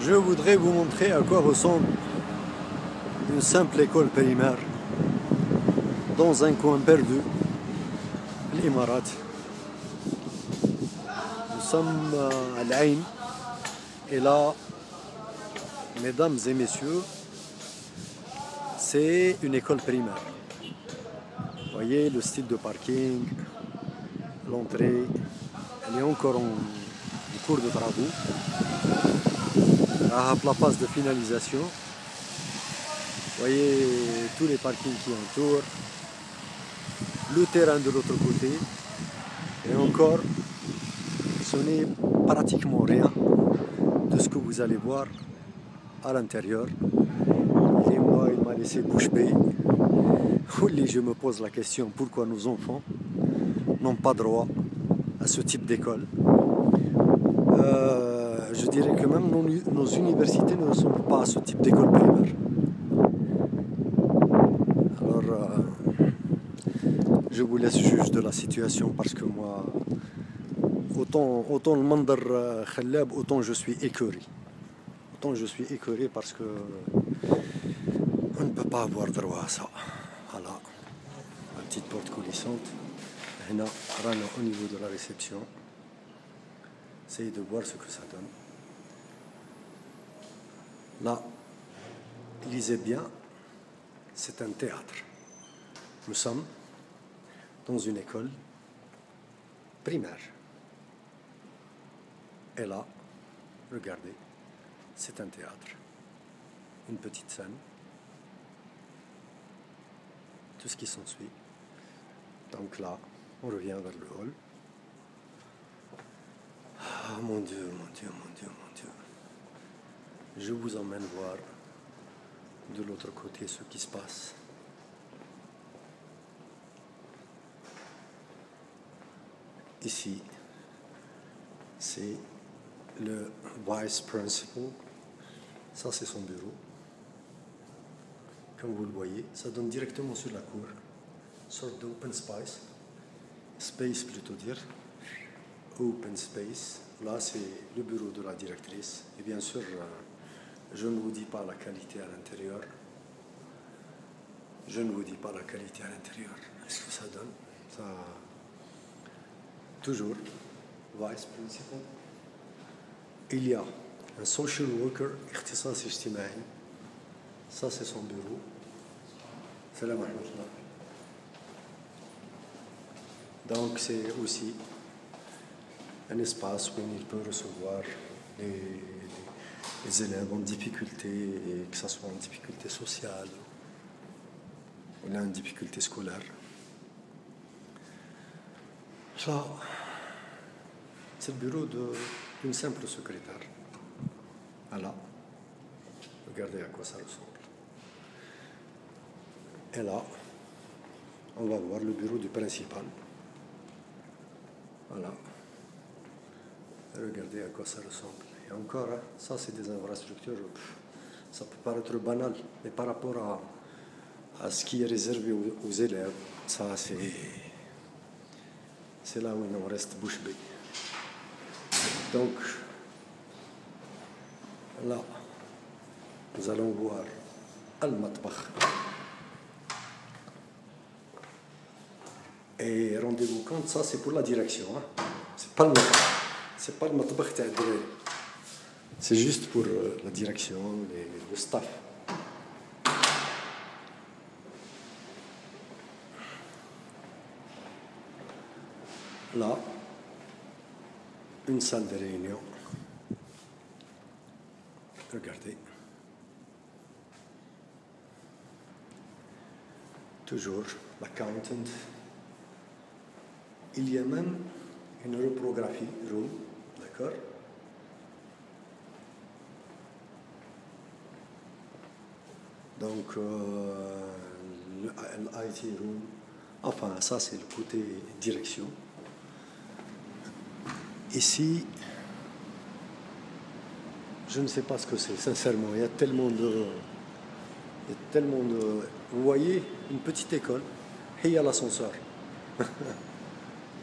Je voudrais vous montrer à quoi ressemble une simple école primaire dans un coin perdu, l'Imarat. Nous sommes à l'Ain et là, mesdames et messieurs, c'est une école primaire. Vous voyez le style de parking, l'entrée, elle est encore en cours de travaux. À la phase de finalisation, vous voyez tous les parkings qui entourent, le terrain de l'autre côté, et encore, ce n'est pratiquement rien de ce que vous allez voir à l'intérieur. Et moi, il m'a laissé bouche bée. Je me pose la question, pourquoi nos enfants n'ont pas droit à ce type d'école? Je dirais que même nos universités ne ressemblent pas à ce type d'école primaire. Alors, je vous laisse juge de la situation parce que moi, autant le mandar khallab, autant je suis écœuré. Autant je suis écœuré parce que on ne peut pas avoir droit à ça. Voilà, la petite porte coulissante. Là, au niveau de la réception. Essayez de voir ce que ça donne. Là, lisez bien, c'est un théâtre. Nous sommes dans une école primaire. Et là, regardez, c'est un théâtre. Une petite scène. Tout ce qui s'ensuit. Donc là, on revient vers le hall. Ah, mon Dieu, mon Dieu, mon Dieu, mon Dieu. Je vous emmène voir de l'autre côté ce qui se passe. Ici, c'est le vice principal. Ça, c'est son bureau. Comme vous le voyez, ça donne directement sur la cour. Sorte d'open space. Space, plutôt dire. Open space. Là, c'est le bureau de la directrice. Et bien sûr, je ne vous dis pas la qualité à l'intérieur. Je ne vous dis pas la qualité à l'intérieur. Est-ce que ça donne? Ça... Toujours, vice principal. Il y a un social worker, اختصاصي اجتماعي. Ça, c'est son bureau. Salam alaikum. Donc, c'est aussi un espace où il peut recevoir les élèves en difficulté, et que ce soit en difficulté sociale ou en difficulté scolaire. Ça, c'est le bureau d'une simple secrétaire. Voilà. Regardez à quoi ça ressemble. Et là, on va voir le bureau du principal. Voilà. Regardez à quoi ça ressemble. Et encore, hein, ça c'est des infrastructures, ça peut paraître banal, mais par rapport à ce qui est réservé aux élèves, ça c'est là où il en reste bouche bée. Donc, là, nous allons voir Al-Matbakh. Et rendez-vous compte, ça c'est pour la direction. Hein. C'est pas le matbakh. C'est pas le matbakh تاع الدراري. C'est juste pour la direction, le staff. Là, une salle de réunion. Regardez. Toujours l'accountant. Il y a même une reprographie room, d'accord? Donc, l'IT room, enfin, ça c'est le côté direction. Ici, je ne sais pas ce que c'est, sincèrement. Il y a tellement de... Vous voyez, une petite école, et il y a l'ascenseur.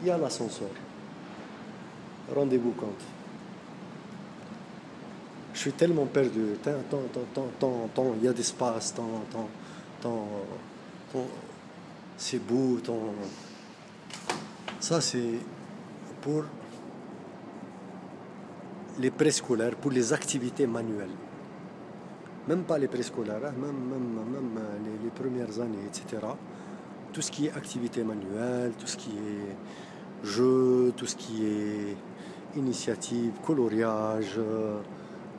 Il y a l'ascenseur. Rendez-vous compte. Je suis tellement perdu. Tant, il y a d'espace, tant, c'est beau, tant. Ça, c'est pour les préscolaires, pour les activités manuelles. Même pas les préscolaires, hein, même les premières années, etc. Tout ce qui est activité manuelle, tout ce qui est jeu, tout ce qui est initiative, coloriage,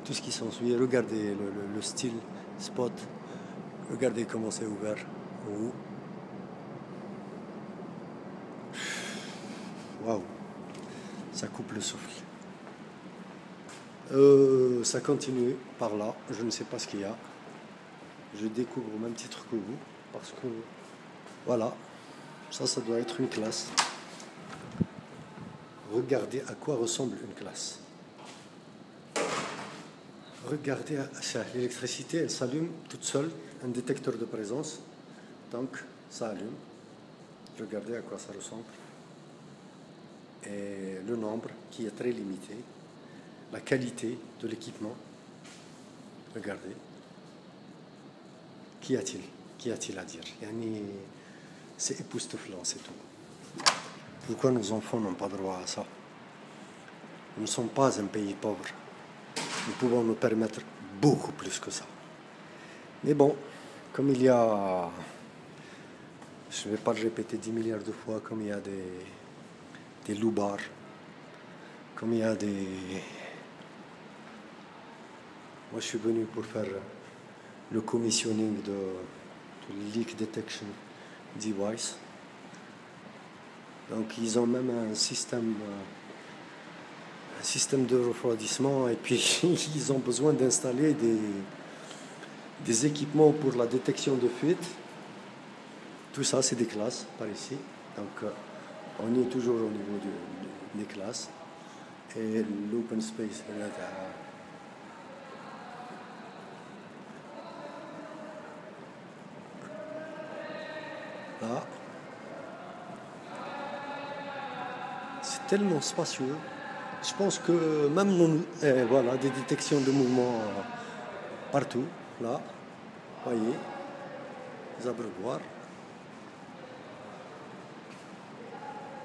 tout ce qui s'ensuit. Regardez le style spot. Regardez comment c'est ouvert en haut. Waouh, ça coupe le souffle. Ça continue par là. Je ne sais pas ce qu'il y a. Je découvre au même titre que vous parce que voilà, ça doit être une classe. Regardez à quoi ressemble une classe. Regardez, l'électricité, elle s'allume toute seule, un détecteur de présence. Donc, ça allume. Regardez à quoi ça ressemble. Et le nombre qui est très limité. La qualité de l'équipement. Regardez. Qu'y a-t-il? Qu'y a-t-il à dire? C'est époustouflant, c'est tout. Pourquoi nos enfants n'ont pas droit à ça? Nous ne sommes pas un pays pauvre. Nous pouvons nous permettre beaucoup plus que ça. Mais bon, comme il y a, je ne vais pas le répéter 10 milliards de fois, comme il y a des loupards, comme il y a des... Moi, je suis venu pour faire le commissioning de leak detection device. Donc, ils ont même un système de refroidissement et puis ils ont besoin d'installer des équipements pour la détection de fuite. Tout ça, c'est des classes par ici. Donc, on est toujours au niveau des classes. Et l'open space, là, c'est tellement spacieux. Je pense que même voilà, des détections de mouvement partout, là, voyez, les abreuvoirs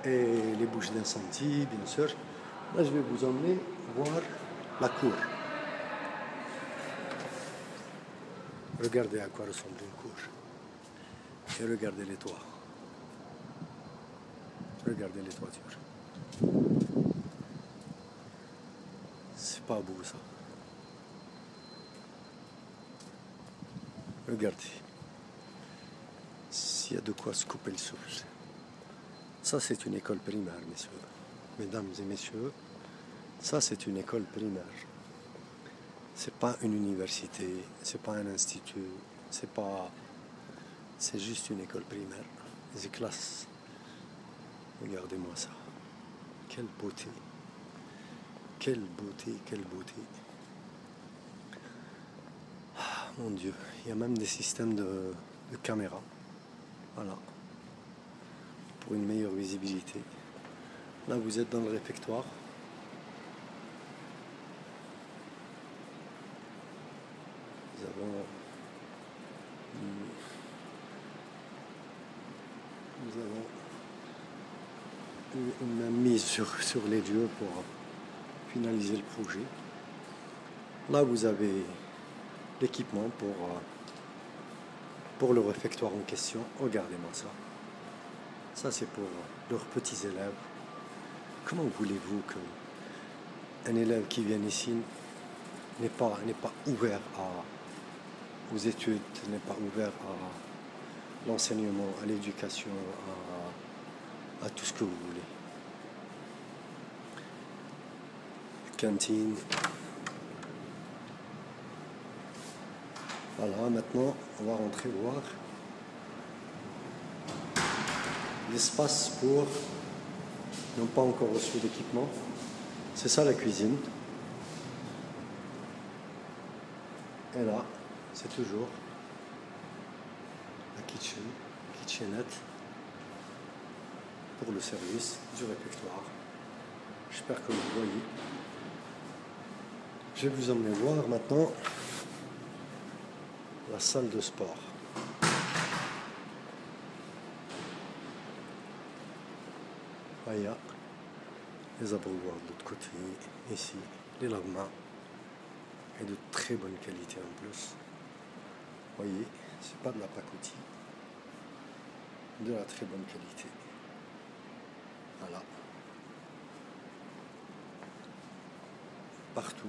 et les bouches d'incendie, bien sûr. Là, je vais vous emmener voir la cour. Regardez à quoi ressemble une cour. Et regardez les toits. Regardez les toitures. C'est pas beau ça. Regardez. S'il y a de quoi se couper le souffle. Ça, c'est une école primaire, messieurs. Mesdames et messieurs, ça, c'est une école primaire. C'est pas une université, c'est pas un institut, c'est juste une école primaire. Les classes. Regardez-moi ça. Quelle beauté. Quelle beauté, quelle beauté. Ah, mon Dieu, il y a même des systèmes de caméras. Voilà. Pour une meilleure visibilité. Là, vous êtes dans le réfectoire. Nous avons une mise sur les lieux pour finaliser le projet. Là, vous avez l'équipement pour le réfectoire en question. Regardez-moi ça. Ça, c'est pour leurs petits élèves. Comment voulez-vous qu'un élève qui vient ici n'est pas ouvert aux études, n'est pas ouvert à l'enseignement, à l'éducation, à tout ce que vous voulez. Cantine. Voilà, maintenant, on va rentrer voir l'espace pour n'ont pas encore reçu d'équipement. C'est ça la cuisine. Et là, c'est toujours la kitchenette pour le service du réfectoire. J'espère que vous voyez. Je vais vous emmener voir maintenant la salle de sport. Il y a les abreuvoirs de l'autre côté, ici, les lavements, et de très bonne qualité en plus. Vous voyez, c'est pas de la pacotille, de la très bonne qualité. Voilà. Partout.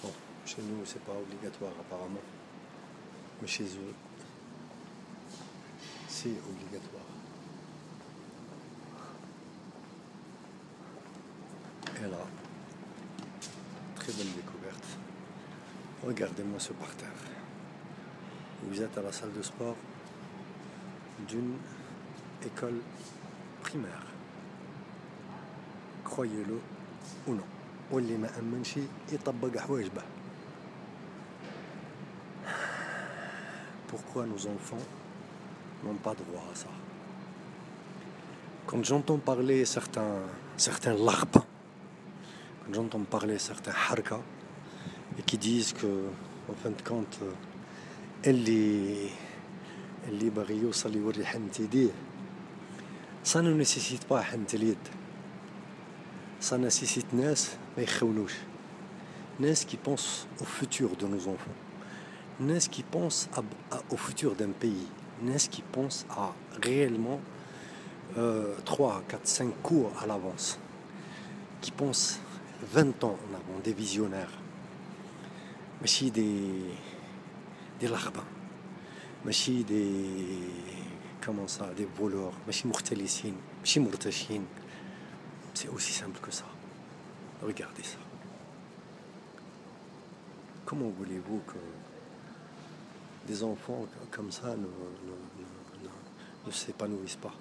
Bon, chez nous, c'est pas obligatoire apparemment, mais chez eux, c'est obligatoire. Et là, très bonne découverte. Regardez-moi ce parterre. Vous êtes à la salle de sport d'une école primaire. Croyez-le ou non. واللي ما أمنش يطبق حواجبه. Pourquoi nos enfants n'ont pas droit à ça? Quand j'entends parler certains larbins, quand j'entends parler certains harka, et qui disent que, en fin de compte, اللي باغي يوصل يوري حنة يديه, ça ne nécessite pas حنة اليد. Ça nécessite ناس ما يخونوش, ناس qui pensent au futur de nos enfants, ناس qui pensent au futur d'un pays, ناس qui pensent à réellement 3, 4, 5 cours à l'avance, qui pensent 20 ans en avant, des visionnaires, ماشي des larbins, ماشي des voleurs, ماشي مختلسين, ماشي مرتشين. C'est aussi simple que ça. Regardez ça. Comment voulez-vous que des enfants comme ça ne s'épanouissent pas?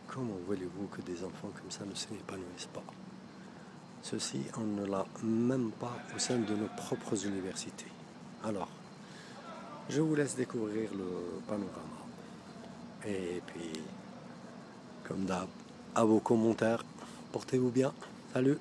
Comment voulez-vous que des enfants comme ça ne s'épanouissent pas? Ceci, on ne l'a même pas au sein de nos propres universités. Alors, je vous laisse découvrir le panorama. Et puis, comme d'hab, à vos commentaires. Portez-vous bien. Salut!